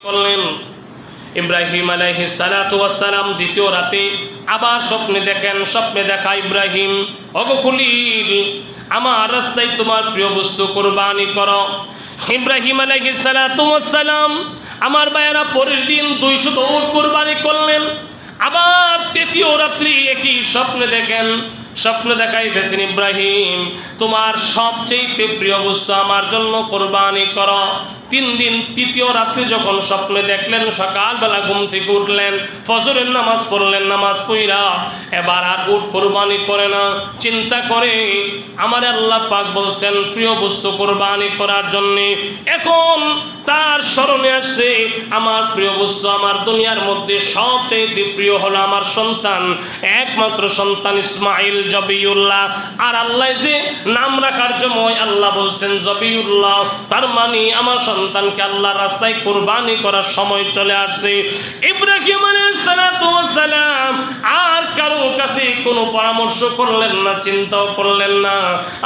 করলেন। ইব্রাহিম আলাইহিস সালাতু ওয়াস সালাম দ্বিতীয় রাতে আবার স্বপ্নে দেখেন, স্বপ্নে দেখা ইব্রাহিম, ওগো খলিল, আমার রাস্তায় তোমার প্রিয় বস্তু কুরবানি করো। ইব্রাহিম আলাইহিস সালাতু ওয়াস সালাম আমার ভাইয়েরা পরের দিন 200 উট কুরবানি করলেন। আবার তৃতীয় রাত্রি একই স্বপ্নে দেখেন, স্বপ্নে দেখাইতেছেন ইব্রাহিম, তোমার সবচেয়ে প্রিয় বস্তু আমার জন্য কুরবানি করো। 3 দিন তৃতীয় রাত্রি যখন স্বপ্নে দেখলেন, সকালবেলা ঘুম থেকে উঠলেন, ফজরের নামাজ পড়লেন, নামাজ পড়া এবার আর উট কুরবানি করে না। চিন্তা করে আমার আল্লাহ পাক বলছেন প্রিয় বস্তু কুরবানি করার জন্য। এখন তার স্মরণে আসছে আমার প্রিয় বস্তু, আমার দুনিয়ার মধ্যে সবচেয়ে প্রিয় হলো আমার সন্তান, একমাত্র সন্তান ইসমাইল জবিউল্লাহ। আর আল্লাহ যে নাম রাখার সময় আল্লাহ বলছেন জবিউল্লাহ, তার মানে আমার সন্তানকে আল্লাহর রাস্তায় কুরবানি করার সময় চলে আসছে। ইব্রাহিম আলাইহিস সালাতু ওয়াস সালাম আর কারো কাছে কোনো পরামর্শ করলেন না, চিন্তাও করলেন না।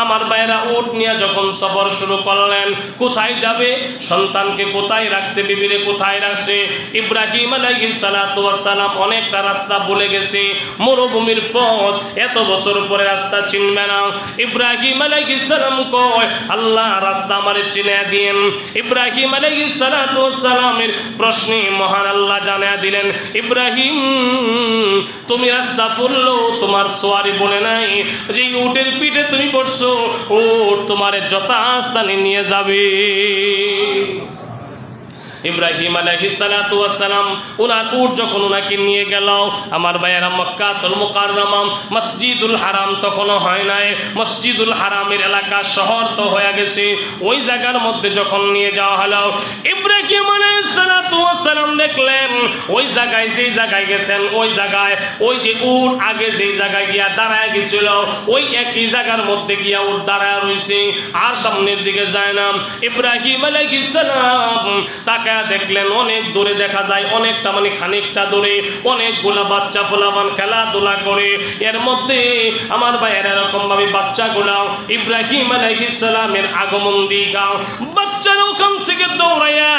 আমার ভাইয়েরা উট নিয়ে যখন সফর শুরু করলেন, কোথায় যাবে, সন্তানকে কোথায় রাখছে, বিবিরে কোথায় রাখছে। ইব্রাহিম আলাইহিস সালাতু ওয়াস সালাম অনেকটা রাস্তা ভুলে গেছে, মরুভূমির পথ, এত বছর পরে রাস্তা চিনবে না। ইব্রাহিম আলাইহিস সালাম কয় আল্লাহ রাস্তা আমারে চিনে দিন। ইব্রাহিম আলাইহিস সালাতু ওয়াস সালামের প্রশ্নে মহান আল্লাহ জানিয়ে দিলেন, ইব্রাহিম তুমি রাস্তা বললো, তোমার সোয়ারি বলে নাই, যে উটের পিঠে তুমি বসছো, উট তোমার যথাস্থানে নিয়ে যাবে। ইব্রাহিম আলাইহিস সালাতু ওয়াস সালাম ওনার উট যখন ওনাকে নিয়ে গেল, আমার ভাইয়েরা মক্কাতুল মুকাররমা মসজিদুল হারাম তখনও হয় নাই, মসজিদুল হারামের এলাকা শহর তো হয়ে গেছে। ওই জায়গার মধ্যে যখন নিয়ে যাওয়া হলো, ইব্রাহিম আলাইহিস সালাতু ওয়াস সালাম দেখলেন ওই জায়গায়, যেই জায়গায় গেছেন ওই জায়গায় ওই যে উট আগে যেই জায়গায় গিয়া দাঁড়ায় গেছিল, ওই একই জায়গার মধ্যে গিয়া উট দাঁড়ায় রয়েছে, আর সামনের দিকে যায় না। ইব্রাহিম আলাইহিস সালাম তাকে দেখলেন অনেক দূরে দেখা যায়, অনেকটা মানে খানিকটা দূরে অনেকগুলা বাচ্চা ফোলাবান খেলাধুলা করে। এর মধ্যে আমার ভাইয়ের এরকম ভাবে বাচ্চাগুলা ইব্রাহিম আলাইহিস সালামের আগমন দিকা বাচ্চারা ওখান থেকে দৌড়াইয়া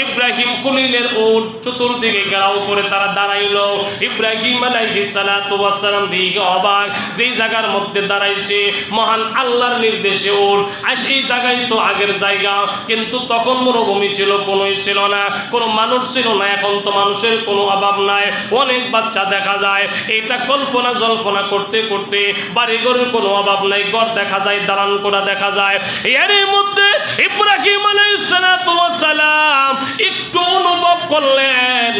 ইব্রাহিম খলিলের উট চতুর্দিকে ঘেরাও করে তারা দাঁড়াইলো। ইব্রাহিম আলাইহিস সালাতু ওয়াস সালাম দিকে অবাক, যেই জায়গার মধ্যে দাঁড়াইছে মহান আল্লাহর নির্দেশে উট, আর সেই জায়গায় তো আগের জায়গা, কিন্তু তখন মরুভূমি ছিল, কোনোই ছিল না, কোনো মানুষ ছিল না। এখন তো মানুষের কোনো অভাব নাই, অনেক বাচ্চা দেখা যায়। এটা কল্পনা জল্পনা করতে করতে বাড়িঘরের কোনো অভাব নাই, ঘর দেখা যায়, দালান করা দেখা যায়। এর মধ্যে ইব্রাহিম আলাইহিস সালাতু ওয়াস সালাম একটু অনুভব করলেন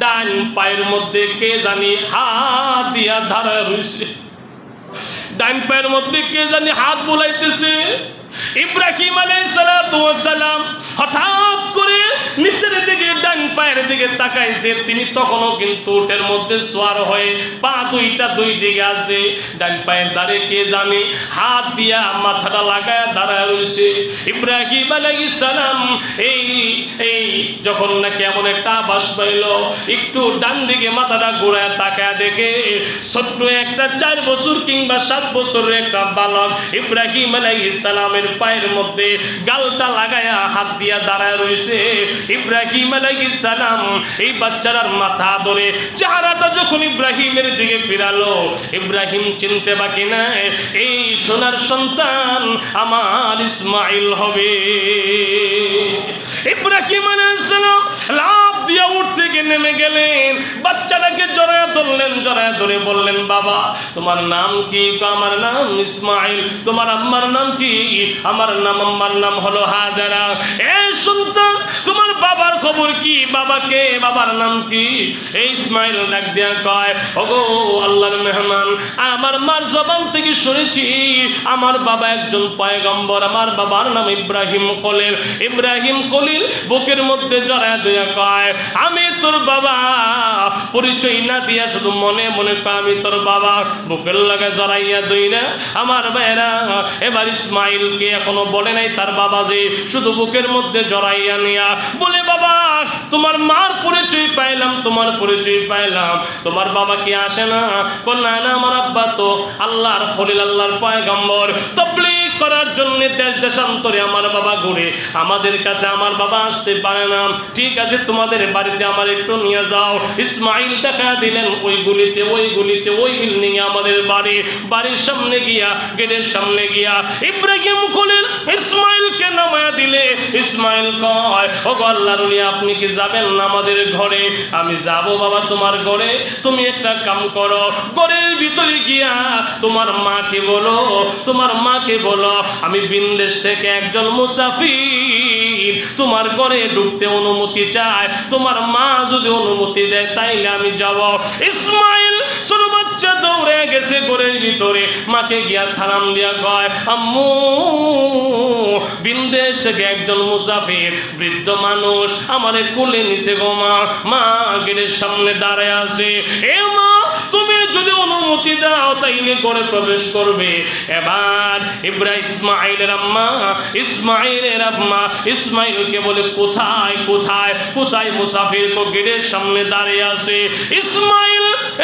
ডান পায়ের মধ্যে কে জানি হাত দিয়া ধরা রয়েছে, ডান পায়ের মধ্যে কে জানি হাত বুলাইতেছে। ইব্রাহিম আলাইহিস সালাতু ওয়াস সালাম হঠাৎ করে নিচের দিকে ডান পায়ের দিকে তাকাইছে। তিনি তখনও কিন্তু উটের মধ্যে সওয়ার হয়ে পা দুইটা দুই দিকে আছে, ডান পায়ের দ্বারে কে জানি হাত দিয়া মাথাটা লাগায় দাঁড়ায় রয়েছে। ইব্রাহিম আলাইহিস সালাম এই যখন নাকি এমন একটা আভাস পাইল, একটু ডান দিকে মাথাটা ঘুরায় তাকায় দেখে ছোট্ট একটা 4 বছর কিংবা 7 বছরের একটা বালক ইব্রাহিম আলাইহিস সালামের পায়ের মধ্যে গালটা লাগায়া হাত দিয়া দাঁড়ায় রয়েছে। ইব্রাহিম আলাইহিস সালাম এই বাচ্চার মাথা ধরে চেহারাটা যখন ইব্রাহিমের দিকে ফিরালো, ইব্রাহিম চিনতে বাকি নাই, এই সোনার সন্তান আমার ইসমাইল হবে। ইব্রাহিম আলাইহিস সালাম লাফ দিয়া উঠ থেকে নেমে গেলেন, বাচ্চাটাকে জড়ায় ধরলেন, জড়ায় ধরে বললেন, বাবা তোমার নাম কি? আমার নাম ইসমাইল। তোমার আম্মার নাম কি? আমার নাম, আম্মার নাম হলো হাজারা। এই সন্তান তোমার বাবার খবর কি? বাবাকে, বাবার নাম কি? এই ইসমাইল ডাক দিয়া কয়, ওগো আল্লাহর মেহমান, আমার মার জবান থেকে শুনেছি আমার বাবা একজন পয়গম্বর, আমার বাবার নাম ইব্রাহিম খলিল। ইব্রাহিম খলিল বুকের মধ্যে জড়ায় দিয়া কয়, আমি তোর বাবা। পরিচয় না দিয়া শুধু মনে মনে কয় আমি তোর বাবা। বুকের লাগা জড়াইয়া দইরা আমার ভাইরা এবার ইসমাইলকে এখনো বলে নাই তার বাবা, যে শুধু বুকের মধ্যে জড়াইয়া নিয়া বলে, বাবা তোমার মার পরিচয় পাইলাম পাইলাম, তোমার পরিচয় পাইলাম, তোমার বাবা কি আসে না? না না, আমার আব্বা তো আল্লাহর খলিল, আল্লাহর পয়গম্বর, তাবলীগ করার জন্য দেশ দেশান্তরে আমার বাবা ঘুরে, আমাদের কাছে আমার বাবা আসতে পারে না। ঠিক আছে, তোমাদের বাড়িতে আমার একটু নিয়ে যাও। ইসমাইল দেখা দিলেন ওই গুলিতে, ওই বিল্ডিং এ আমাদের বাড়ি। বাড়ির সামনে গিয়া, গেটের সামনে গিয়া ইব্রাহিম খলিল ইসমাইলকে নামায়া দিলে। ইসমাইল কয়, ও গো আল্লাহর ওলি, আপনি কি যাবেন না আমাদের ঘরে? আমি যাব বাবা তোমার ঘরে। তুমি একটা কাম করো, ঘরের ভিতরে গিয়া তোমার মাকে বলো, তোমার মাকে বলো আমি বিদেশ থেকে একজন মুসাফির, তোমার ঘরে ঢুকতে অনুমতি চাই। তোমার মা যদি অনুমতি দেয় তাইলে আমি যাব। ইসমাইল ছোট বাচ্চা দৌড়ে গেছে ঘরের ভিতরে, মাকে গিয়া সালাম দিয়া কয়, আম্মু, বিদেশ থেকে একজন মুসাফির বৃদ্ধ মানুষ আমারে কোলে নিছে গো মা। মা গেটের সামনে দাঁড়ায় আছে। এ মা, তুমি যদি অনুমতি দাও তাইলে ঘরে প্রবেশ করবে। এবার ইসমাইলের আম্মা ইসমাইলকে বলে, কোথায় কোথায় কোথায় মুসাফির? কো গেটের সামনে দাঁড়িয়ে আছে।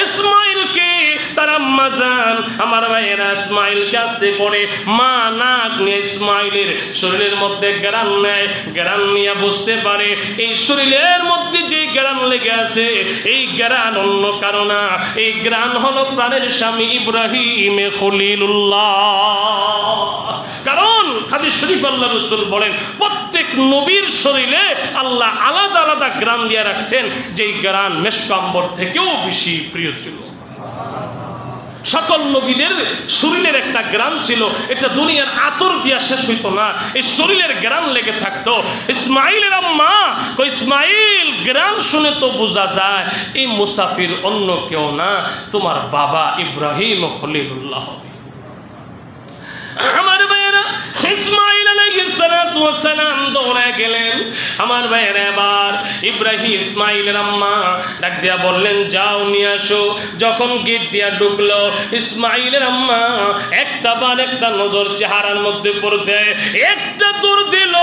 ইসমাইলকে তার আম্মা জান, আমার ভাইয়েরা ইসমাইলকে আসতে করে মা নাক নিয়ে ইসমাইলের শরীরের মধ্যে গ্রান নেয়। গ্রান নিয়ে বুঝতে পারে এই শরীরের মধ্যে যে গ্রান লেগে আছে, এই গ্রান অন্য কারো না, এই গ্রান হলো প্রাণের স্বামী ইব্রাহিম খলিলুল্লাহ। কারণ হাদিস শরীফ আল্লাহ রাসূল বলেন, প্রত্যেক নবীর শরীরে আল্লাহ আলাদা আলাদা গ্রান দিয়ে রাখছেন, যেই গ্রান মেশক আম্বর থেকেও বেশি প্রিয় ছিল। সকল নবীদের শরীরের একটা গ্রান ছিল, এটা দুনিয়ার আতর দিয়া শেষ হইতো না, এই শরীরের গ্রান লেগে থাকতো। ইসমাইলের আম্মা কই, ইসমাইল, গ্রান শুনে তো বোঝা যায় এই মুসাফির অন্য কেউ না, তোমার বাবা ইব্রাহিম খলিলুল্লাহ। আমার ভাইয়েরা, ইসমাইল আলাইহিস সালাতু ওয়াস সালাম দৌড়ে গেলেন। আমার ভাইয়েরা, এবার ইব্রাহিম ইসমাইলের আম্মা ডাক দিয়া বললেন, যাও নিয়ে আসো। যখন গেট দিয়া ঢুকলো, ইসমাইলের আম্মা একটা নজর চেহারার মধ্যে পড়তে, একটা দূর দিল,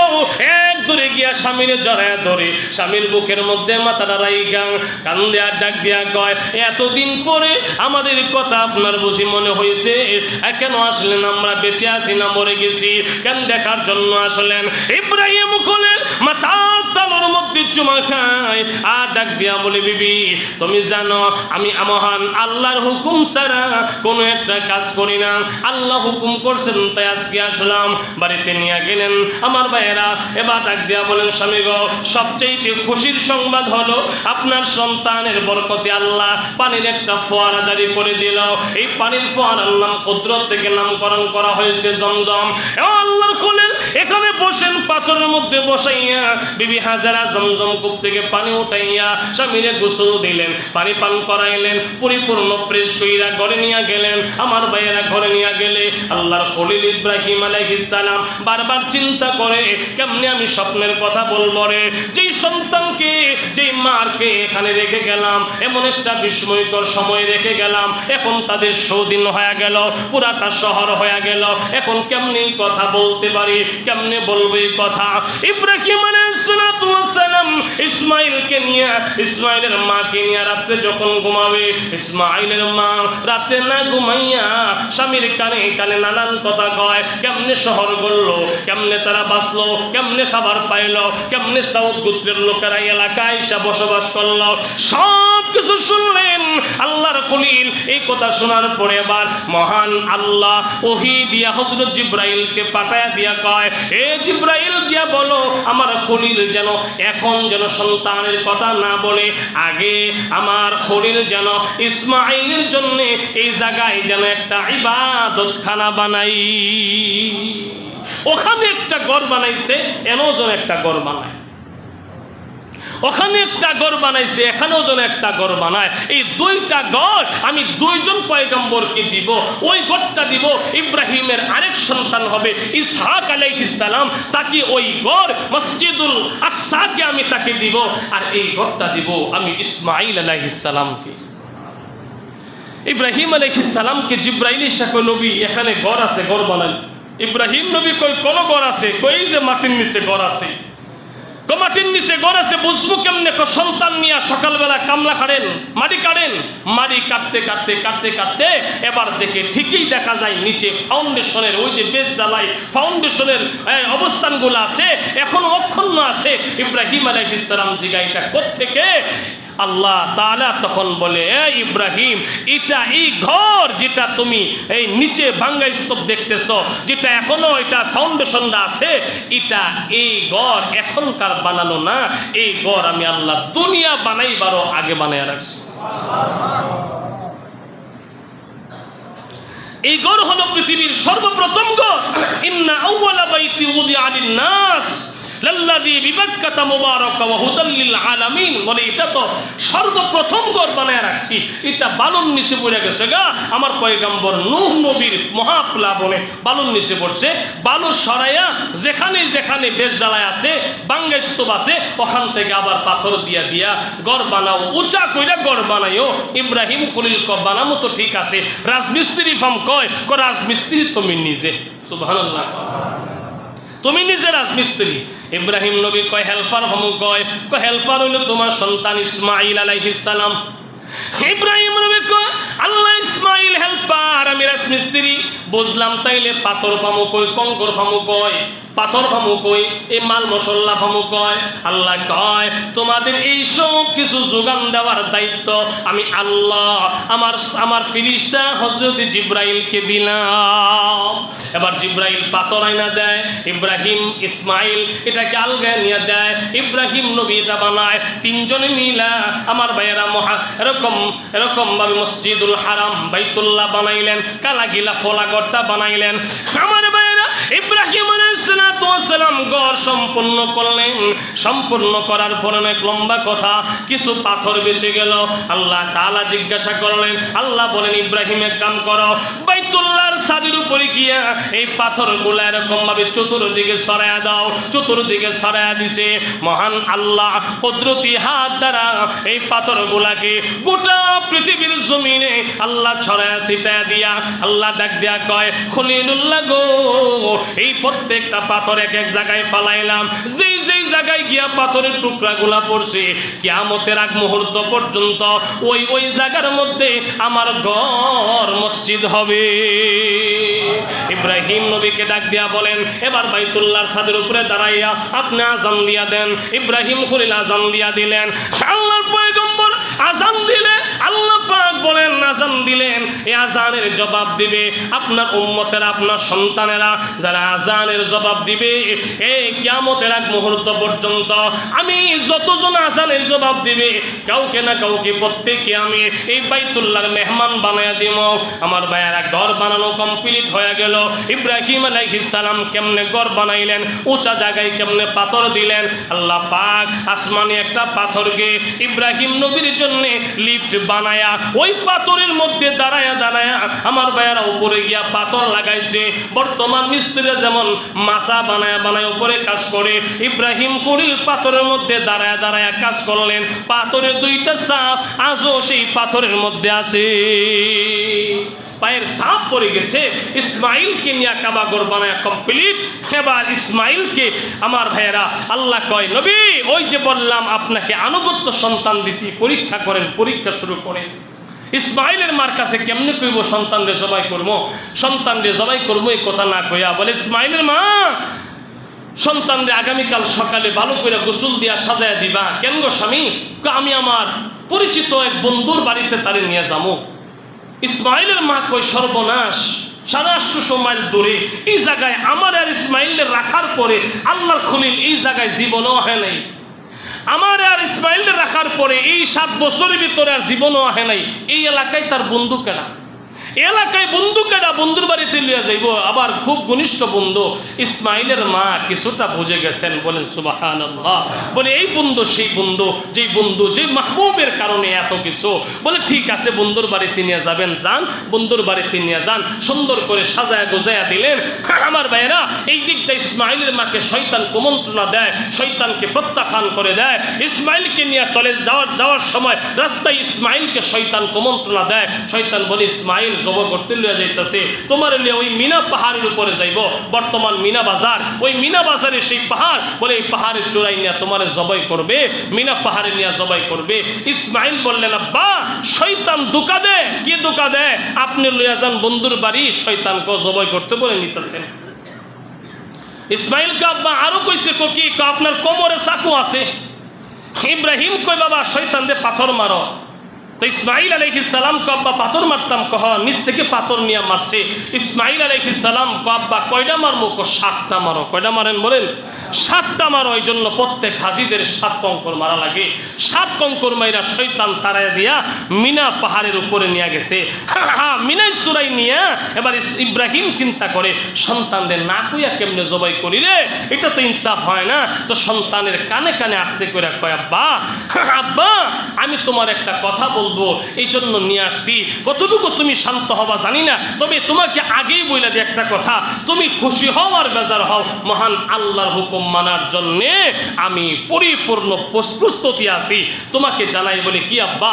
এক দূরে গিয়া স্বামীর জড়ায় ধরে স্বামীর বুকের মধ্যে মাথাটা রাইগা কান্দে আর ডাক দিয়া কয়, এতদিন পরে আমাদের কথা আপনার বুঝি মনে হয়েছে? কেন আসলেন? আমরা বেঁচে আছি না মরে গেছি? কেন দেখার জন্য আসলেন? ইব্রাহিম খলিল মাথার তালুর মধ্যে চুমা খায় আর ডাক দিয়া বলে, বিবি, তুমি জানো আমি মহান আল্লাহর হুকুম ছাড়া কোনো একটা কাজ করি না। আল্লাহ হুকুম করছেন তাই আজকে আসলাম। বাড়িতে নিয়ে গেলেন আমার ভাইয়েরা। এবার ডাক দিয়া বলেন, স্বামী গো, সবচেয়ে খুশির সংবাদ হলো আপনার সন্তানের বরকতে আল্লাহ পানির একটা ফোয়ারা জারি করে দিল। এই পানির ফোয়ারার নাম কুদরত থেকে নামকরণ করা হয়েছে জমজম। আল্লাহর খলিল এখানে বসেন, পাথরের মধ্যে বসাইয়া বিবি হাজারা জমজম কূপ থেকে পানি উঠাইয়া স্বামীরে গোসল দিলেন, পানি পান করাইলেন, পরিপূর্ণ ফ্রেশ কইরা ঘরে নিয়ে গেলেন। আমার ভাইয়েরা, ঘরে নিয়ে গেলে আল্লাহর খলিল ইব্রাহিম আলাইহিস সালাম বারবার চিন্তা করে, কেমনে আমি স্বপ্নের কথা বলবো রে? যেই সন্তানকে, যেই মারকে এখানে রেখে গেলাম, এমন একটা বিস্ময়কর সময় রেখে গেলাম, এখন তাদের সৌদিন হয়ে গেল, পুরাটা শহর হয়ে গেল, এখন কেমনে কথা বলতে পারি? কেমনে বলবো এই কথা? ইব্রাহিম আলাইহিস সালাম ইসমাইলকে নিয়ে, ইসমাইলের মাকে নিয়ে রাত্রে যখন ঘুমাবে, ইসমাইলের মা রাতে না ঘুমাইয়া স্বামীর কানে কানে নানান কথা কয়। কেমনে শহর গড়লো, কেমনে তারা বাঁচলো, কেমনে খাবার পাইলো, কেমনে সাউদ গোত্রের লোকেরা এলাকায় এসে বসবাস করলো, সব কিছু শুনলেন আল্লাহর খলিল। এই কথা শোনার পরে এবার মহান আল্লাহ ওহী দিয়া হযরত জিবরাইলকে পাঠায়া দিয়া কয়, এ জিবরাইল, গিয়া বলো আমার খলিল যেন এখন যেন সন্তানের কথা না বলে, আগে আমার খলিল যেন ইসমাইলের জন্য এই জায়গায় যেন একটা ইবাদতখানা বানাই। ওখানে একটা ঘর বানাইছে, এনও যেন একটা ঘর বানায়। ওখানে একটা ঘর বানাইছে, এখানেও যেন একটা ঘর বানায়। এই দুইটা ঘর আমি দুইজন পয়গম্বরকে দিব। ওই ঘরটা দিব ইব্রাহিমের আরেক সন্তান হবে ইসহাক আলাইহিস সালাম, তাকে ওই ঘর মসজিদুল আকসাকে আমি তাকে দিব। আর এই ঘরটা দিব আমি ইসমাইল আলাইহিস সালামকে। ইব্রাহিম আলাইহিস সালামকে জিবরাইল এসে কই, নবী এখানে ঘর আছে, ঘর বানাই। ইব্রাহিম নবী কই, কোন ঘর আছে? কই যে মাটির নিচে ঘর আছে। মাটির নিচে ঘর আছে, বুঝবো কেমনে? সন্তান নিয়ে সকালবেলা কামলা কাটেন, মাটি কাটেন, মাটি কাটতে কাটতে কাটতে কাটতে এবার দেখে ঠিকই দেখা যায় নিচে ফাউন্ডেশনের ওই যে বেস ডালাই ফাউন্ডেশনের অবস্থানগুলো আছে এখনো অক্ষুণ্ণ আছে। ইব্রাহিম আলাইহিস সালাম জিজ্ঞাসা এটা কোত্থেকে? আল্লাহ তাআলা তখন বলে, ইব্রাহিম, এটা এই ঘর যেটা তুমি এই নিচে ভাঙ্গা স্তূপ দেখতেছ, যেটা এখনো এটা ফাউন্ডেশনটা আছে, এটা এই ঘর এখনকার বানানো না, এই ঘর আমি আল্লাহ দুনিয়া বানাইবারও আগে বানাইয়া রাখছি। এই ঘর হলো পৃথিবীর সর্বপ্রথম ঘর। ইন্না আউওয়ালা বাইতি উযিআ লিন-নাস লাল্লাযী বিবাক্কাতা মুবারাকা ওয়া হুদাল লিল আলামিন। বলে এটা তো সর্বপ্রথম ঘর বানায় রাখছি, এটা বালুর নিচে পড়ে গেছে গা। আমার পয়গম্বর নূহ নবীর মহাপ্লাবনে বালুর নিচে পড়ছে, বালু সরাইয়া যেখানে যেখানে বেশ ডালায় আছে, বাঙ্গা স্তূপ আছে, ওখান থেকে আবার পাথর দিয়া দিয়া ঘর বানাও, উঁচা কইরা ঘর বানাইও। ইব্রাহিম খলিল ক বানামো তো ঠিক আছে, রাজমিস্ত্রি ফাম কয় রাজমিস্ত্রি তুমি নিজে। সুবহানাল্লাহ, তুমি নিজে রাজমিস্ত্রি। ইব্রাহিম নবী কয় হেল্পার হমু, কয় হেল্পার হইল তোমার সন্তান ইসমাইল আলাইহিস সালাম। ইব্রাহিম নবী কয় আল্লাহ ইসমাইল হেল্পার, আমি রাজমিস্ত্রি। বুঝলাম, তাইলে পাথর পামু কই, কঙ্কর পামু কই, পাথর পামু কই, এই মাল মশলা পামু কই? আল্লাহ কয় তোমাদের এই সব কিছু যোগান দেওয়ার দায়িত্ব আমি আল্লাহ আমার ফিরিস্তা হযরত জিবরাইলকে দিলাম। এবার জিবরাইল পাথর আইনা দেয়, ইব্রাহিম ইসমাইল এটাকে আলগায় নিয়ে দেয়। ইব্রাহিম নবী এটা বানায়, তিনজনে মিলা আমার ভাইয়েরা এরকম ভাবে মসজিদুল হারাম বাইতুল্লাহ বানাইলেন, কালাগিলা ফলাগড়টা বানাইলেন। আমার ভাইয়েরা ইব্রাহিম আলাইহিস সালাম ঘর সম্পূর্ণ করলেন। সম্পূর্ণ করার পরে অনেক লম্বা কথা, কিছু পাথর বেঁচে গেল। আল্লাহ তাআলা জিজ্ঞাসা করলেন, আল্লাহ বলেন ইব্রাহিম এক কাম করো, বাইতুল্লাহর ছাদের উপরে গিয়া এই পাথরগুলো এরকম ভাবে চতুর্দিকে সরায়া দাও। চতুর্দিকে সরায়া দিছে মহান আল্লাহ কুদরতি হাত দ্বারা এই পাথরগুলাকে গোটা পৃথিবীর জমিনে আল্লাহ ছড়ায়া ছিটায়া দিয়া আল্লাহ ডাক দিয়া কয়, খলিলুল্লাহ গো, এই প্রত্যেকটা পাথর এক এক জায়গায় ফালাইলাম। যেই যেই জায়গায় গিয়া পাথরের টুকরাগুলা পড়ছে, কিয়ামতের আগ মুহূর্ত পর্যন্ত ওই ওই জায়গার মধ্যে আমার ঘর মসজিদ হবে। ইব্রাহিম নবীকে ডাক দিয়া বলেন, এবার বাইতুল্লাহর ছাদের উপরে দাঁড়াইয়া আপনি আজান দিয়া দেন। ইব্রাহিম খলিল আজান দিয়া দিলেন। আল্লাহর পয়গম্বর আজান দিলে আল্লাহ পাক বলেন আজান দিলেন, এই আজানের জবাব দিবে আপনার উম্মতেরা, আপনার সন্তানেরা, যারা আজানের জবাব দিবে এই কিয়ামতের আগ মুহূর্ত পর্যন্ত আমি যতজন আজানের জবাব দিবে কাউকে না কাউকে প্রত্যেককে আমি এই বাইতুল্লাহর মেহমান বানায়া দিব। আমার ভাইয়েরা ঘর বানানো কমপ্লিট হয়ে গেল। ইব্রাহিম আলাইহিস সালাম কেমনে ঘর বানাইলেন, উঁচা জায়গায় কেমনে পাথর দিলেন। আল্লাহ পাক আসমানে একটা পাথরকে ইব্রাহিম নবীর জন্য লিফট বানায়া ওই পাথরের মধ্যে দাঁড়ায়া দাঁড়ায়া আমার ভাইয়েরা উপরে গিয়া পাথর লাগাইছে। বর্তমান মিস্ত্রিরা যেমন মাছা বানায়া বানায় উপরে কাজ করে, ইব্রাহিম খলিল পাথরের মধ্যে দাঁড়ায়া দাঁড়ায়া কাজ করলেন। পাথরের দুইটা ছাপ আজও সেই পাথরের মধ্যে আছে, পায়ের ছাপ পড়ে গেছে। ইসমাইলকে নিয়ে কাবা ঘর বানায়া কমপ্লিট। এবার ইসমাইলকে আমার ভাইয়েরা আল্লাহ কয়, নবী ওই যে বললাম আপনাকে আনুগত্য সন্তান দিছি, পরীক্ষা করেন, পরীক্ষা শুরু করেন। ইসমাইলের মার কাছে কেমনে কইব সন্তানরে জবাই করবো, সন্তানরে জবাই করবো এই কথা না কইয়া বলে, ইসমাইলের মা সন্তানরে আগামীকাল সকালে ভালো করে গোসল দিয়া সাজায়া দিবা। কেন গো স্বামী? আমি আমার পরিচিত এক বন্ধুর বাড়িতে তারে নিয়ে যাবো। ইসমাইলের মা কই, সর্বনাশ, 700 মাইল দূরে এই জায়গায় আমার আর ইসমাইলের রাখার পরে আল্লাহর খলিল এই জায়গায় জীবনও হয় নাই। আমার আর ইসমাইলের রাখার পরে এই 7 বছরের ভিতরে আর জীবনও আহে নাই। এই এলাকায় তার বন্ধু কেনা, এলাকায় বন্ধু কেডা, বন্ধুর বাড়িতে লিয়া যাইব, আবার খুব ঘনিষ্ঠ বন্ধু। ইসমাইলের মা কিছুটা বুঝে গেছেন, বলেন সুবহানাল্লাহ। বলে এই বন্ধু সেই বন্ধু, যে মাহবুবের কারণে এত কিছু। বলে ঠিক আছে, বন্ধুর বাড়িতে নিয়ে যাবেন, যান, বন্ধুর বাড়িতে নিয়ে যান। সুন্দর করে সাজায়া গোজায়া দিলেন। আমার ভাইয়েরা এই দিকটা ইসমাইলের মাকে শয়তান কুমন্ত্রণা দেয়, শয়তানকে প্রত্যাখ্যান করে দেয়। ইসমাইলকে নিয়ে চলে যাওয়ার সময় রাস্তায় ইসমাইলকে শয়তান কুমন্ত্রণা দেয়। শয়তান বলে, ইসমাইল ইসমাইল জবাই করতে লইয়া যাইতেছে, তোমার লিয়া ওই মিনা পাহাড়ের উপরে যাইব, বর্তমান মিনা বাজার, ওই মিনা বাজারে সেই পাহাড়, বলে এই পাহাড়ের চূড়াই নিয়ে তোমার জবাই করবে, মিনা পাহাড়ে নিয়ে জবাই করবে। ইসমাইল বললেন, আব্বা শয়তান ধোঁকা দেয়। কি ধোঁকা দেয়? আপনি লইয়া যান বন্ধুর বাড়ি, শয়তানকে জবাই করতে বলে নিতেছেন। ইসমাইলকে আব্বা আরো কইছে, কি আপনার কোমরে চাকু আছে? ইব্রাহিম কই, বাবা শয়তান দিয়ে পাথর মারো। তো ইসমাইল আলাইহিস সালাম কো, আব্বা পাথর মারতাম। কহ নিচ থেকে পাথর নিয়ে মারছে। ইসমাইল আলাইহিস সালাম কো, আব্বা কয়টা মারবো? কো 7টা মারো। কয়টা মারেন বলেন? 7টা মারো। এই জন্য প্রত্যেক হাজিদের 7 কঙ্কর মারা লাগে। 7 কঙ্কর মাইরা শয়তান তাড়াইয়া দিয়া মিনা পাহাড়ের উপরে নিয়ে গেছে। মিনাই চূড়াই নিয়ে এবার ইব্রাহিম চিন্তা করে, সন্তানদের না কইয়া কেমনে জবাই করি রে, এটা তো ইনসাফ হয় না। তো সন্তানের কানে কানে আস্তে করে কয়, আব্বা আব্বা আমি তোমার একটা কথা বলবো, এই জন্য নিয়ে আসছি। কতটুকু তুমি শান্ত হবা জানি না, তবে তোমাকে আগেই বলে দিই একটা কথা, তুমি খুশি হও আর বেজার হও, মহান আল্লাহর হুকুম মানার জন্যে আমি পরিপূর্ণ প্রস্তুতি আছি। তোমাকে জানাই বলে, কি আব্বা?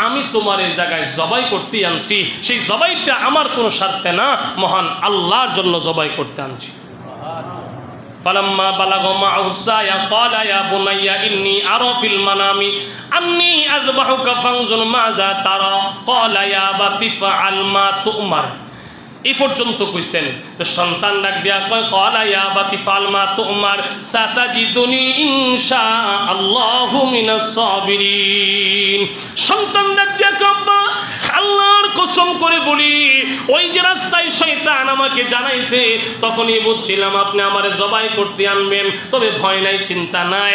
আমি তোমার এই জায়গায় জবাই করতে আনছি, সেই জবাইটা আমার কোনো স্বার্থে না, মহান আল্লাহর জন্য জবাই করতে আনছি। فلما بلغ معه السعي قال يا بني إني أرى في المنام أني أذبحك فانظر ماذا ترى قال يا أبت افعل ما تؤمر। এই পর্যন্ত কইছেন। তো সন্তান ডাক দিয়া কয়, ক্বালা ইয়া আবাতি ফাল মা তুমার সাতাজিদুনি ইনশাআল্লাহু মিনাস সাবিরিন। সন্তান ডাক দিয়া কয়, আব্বা আল্লাহর কসম করে বলি, ওই যে রাস্তায় শয়তান আমাকে জানাইছে, তখনই বুঝছিলাম আপনি আমারে জবাই করতে আনবেন। তবে ভয় নাই, চিন্তা নাই,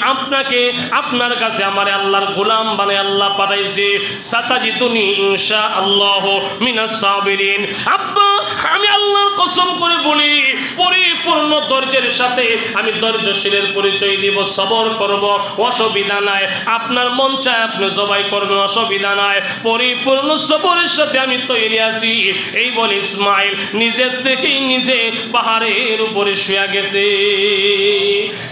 আপনাকে আপনার কাছে আমারে আল্লাহর গোলাম বানায় আল্লাহ পাঠাইছে। সাতাজিদুনি ইনশাআল্লাহু মিনাস সাবিরিন। আব্বা আমি আল্লাহর কসম করে বলি, পরিপূর্ণ ধৈর্যের সাথে আমি ধৈর্যশীলের পরিচয় দিব, সবর করব, অসুবিধা নাই। আপনার মন চায় আপনি জবাই করবেন, অসুবিধা নাই, পরিপূর্ণ সবরের সাথে আমি তৈরি আছি। এই বলে ইসমাইল নিজের থেকেই নিজে পাহাড়ের উপরে শুয়ে গেছে।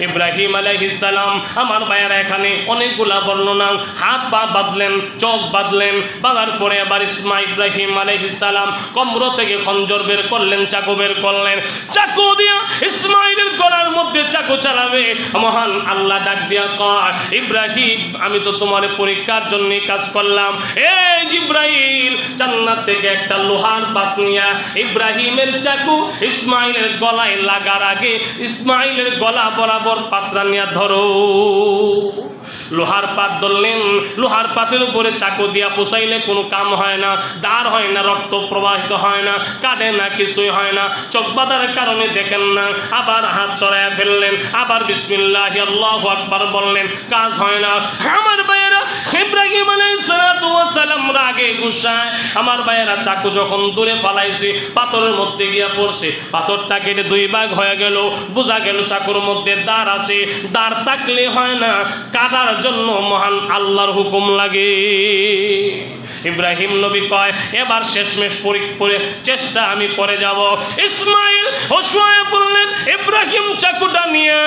ইব্রাহিম আলাইহিস সালাম, আমার ভাইয়েরা এখানে অনেকগুলা বর্ণনা, হাত পা বাঁধলেন, চোখ বাঁধলেন, বাঁধার পরে আবার ইব্রাহিম আলাইহিস সালাম কমর থেকে খঞ্জর বের করলেন, চাকু বের করলেন, চাকু দিয়া ইসমাইলের গলার মধ্যে চাকু চালাবে। মহান আল্লাহ ডাক দিয়া কয়, ইব্রাহিম আমি তো তোমার পরীক্ষার জন্য কাজ করলাম। এই জিব্রাইল জান্নাত থেকে একটা লোহার পাত নিয়া ইব্রাহিমের চাকু ইসমাইলের গলায় লাগার আগে ইসমাইলের গলা বরাবর পাতরা নিয়া ধরো। লোহার পাত ধরলেন, লোহার পাতের উপরে চাকু দিয়া পুষাইলে কোনো কাম হয় না, দাঁড় হয় না, রক্ত প্রবাহিত হয় না, কাটে না, কিছুই হয় না। চোখ বাঁধার কারণে দেখেন না। আবার হাত চড়াইয়া ফেললেন, আবার বিসমিল্লাহি আল্লাহু আকবার বললেন, কাজ হয় না। আমার ভাইয়েরা ইব্রাহিম আলাইহিস সালাতু ওয়াস সালাম রাগে গুসায়, আমার ভাইয়েরা চাকু যখন দূরে ফালাইছে, পাথরের মধ্যে গিয়া পড়ছে, পাথরটা কেটে 2 ভাগ হয়ে গেল। বোঝা গেল চাকুর মধ্যে দাঁড় আছে, দাঁড় থাকলে হয় না, কাটার জন্য মহান আল্লাহর হুকুম লাগে। ইব্রাহিম নবী কয়, এবার শেষমেশ পরে চেষ্টা আমি করে যাব। ইসমাইল হোসুয়ে বললেন, ইব্রাহিম চাকুটা নিয়ে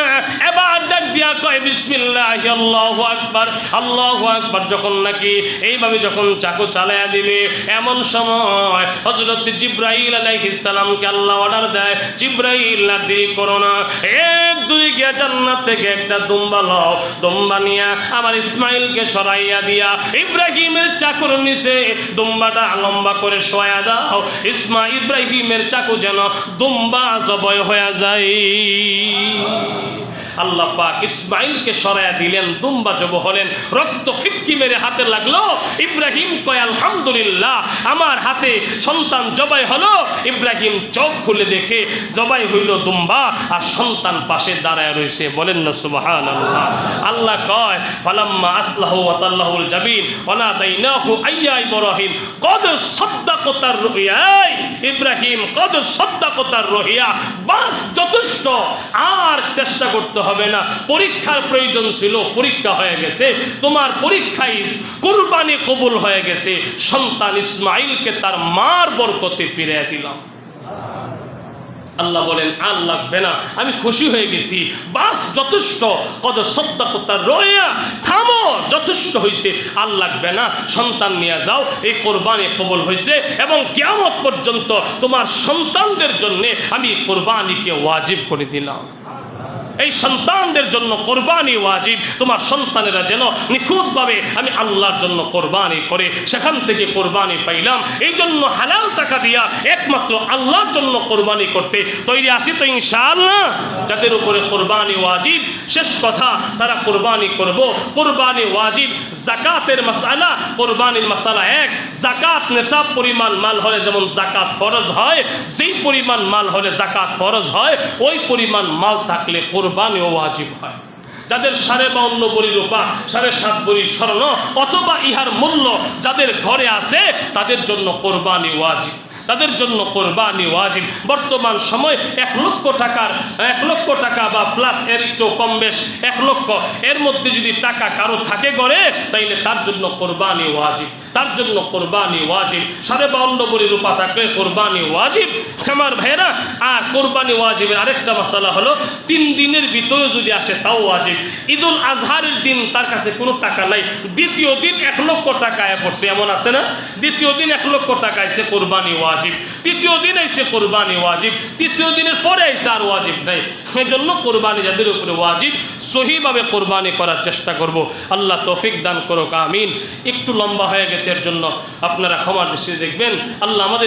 এবার ডাক দিয়া কয়, বিসমিল্লাহি আল্লাহু আকবার, আল্লাহু আকবার। যখন নাকি এইভাবে যখন চাকু চালায়া দিবে, এমন সময় হযরত জিবরাইল আলাইহিস সালামকে আল্লাহ অর্ডার দেয়, জিবরাইল না দেরি করো না, 1-2 গিয়া জান্নাত থেকে একটা দুম্বা লও, দুম্বা নিয়া আমার ইসমাইলকে সরাইয়া দিয়া ইব্রাহিমের চাকুর নিচে দুম্বাটা লম্বা করে শোয়া দাও। ইব্রাহিমের চাকু যেন দুম্বা জবাই হয়ে যায়। আল্লাহ পাক ইসমাইলকে সরাইয়া দিলেন, দুম্বা জবাই হলেন, রক্ত ফিক্কি মেরে হাতে লাগলো। ইব্রাহিম কয়, আলহামদুলিল্লাহ আমার হাতে সন্তান জবাই হলো। ইব্রাহিম চোখ খুলে দেখে জবাই হইল দুম্বা, আর সন্তান পাশে দাঁড়ায় রয়েছে। বলেন না সুবহানাল্লাহ। আল্লাহ কয়, ফালাম্মা আসলাহু ওয়া তাল্লাহুল জাবিন ওয়া নাদাইনাহু আইয়া ইব্রাহিম কদ সাদ্দাকতার রুইয়া। ইব্রাহিম কদ সাদ্দাকতার রুইয়া, বাস যথেষ্ট, আর চেষ্টা করতে হবে না। পরীক্ষার প্রয়োজন ছিল, পরীক্ষা হয়ে গেছে, তোমার পরীক্ষায় কুরবানি কবুল হয়ে গেছে। সন্তান ইসমাইলকে তার মার বরকতে ফিরিয়ে দিলাম। আল্লাহ বলেন, আর লাগবে না, আমি খুশি হয়ে গেছি, বাস যথেষ্ট। কদ সাদ্দাকতার রুইয়া, থামো, যথেষ্ট সন্তুষ্ট হয়েছে, আর লাগবে না, সন্তান নিয়ে যাও, এই কোরবানি কবুল হয়েছে এবং কিয়ামত পর্যন্ত তোমার সন্তানদের জন্য আমি কোরবানিকে ওয়াজিব করে দিলাম। এই সন্তানদের জন্য কোরবানি ওয়াজিব, তোমার সন্তানেরা যেন নিখুঁতভাবে আমি আল্লাহর জন্য কোরবানি করে সেখান থেকে কোরবানি পাইলাম। এই জন্য হালাল টাকা দিয়া একমাত্র আল্লাহর জন্য কোরবানি করতে তৈরি আছি তো ইনশাআল্লাহ। যাদের উপরে কোরবানি ওয়াজিব, শেষ কথা, তারা কোরবানি করব। কোরবানি ওয়াজিব, জাকাতের মাসালা, কোরবানির মাসালা এক। জাকাত নেশাব পরিমাণ মাল হলে যেমন জাকাত ফরজ হয়, সেই পরিমাণ মাল হলে জাকাত ফরজ হয়, ওই পরিমাণ মাল থাকলে কোরবানি ওয়াজিব হয়। যাদের 52.5 ভরি রূপা, 7.5 ভরি স্বর্ণ অথবা ইহার মূল্য যাদের ঘরে আছে, তাদের জন্য কোরবানি ওয়াজিব, তাদের জন্য কোরবানি ওয়াজিব। বর্তমান সময় 1 লক্ষ টাকা বা প্লাস এর একটু কম বেশ 1 লক্ষ এর মধ্যে যদি টাকা কারো থাকে ঘরে, তাইলে তার জন্য কোরবানি ওয়াজিব, তার জন্য কোরবানি ওয়াজিব। 52.5 ভরি রূপা থাকলে কোরবানি ওয়াজিব। আমার ভাইরা, আর কোরবানি ওয়াজিবের আরেকটা মশলা হলো 3 দিনের ভিতরে যদি আসে তাও ওয়াজিব। ঈদুল আজহারের দিন তার কাছে কোনো টাকা নাই, দ্বিতীয় দিন 1 লক্ষ টাকা পড়ছে, এমন আছে না? দ্বিতীয় দিন 1 লক্ষ টাকা আইছে, কোরবানি ওয়াজিব। তৃতীয় দিন আইছে, কোরবানি ওয়াজিব। তৃতীয় দিনের পরে আইছে, আর ওয়াজিব নাই। সেজন্য কোরবানি যাদের উপরে ওয়াজিব, সহিভাবে কোরবানি করার চেষ্টা করব। আল্লাহ তৌফিক দান করুক, আমিন। একটু লম্বা হয়ে গেছে, এর জন্য আপনারা ক্ষমার দৃষ্টিতে দেখবেন। আল্লাহ আমাদের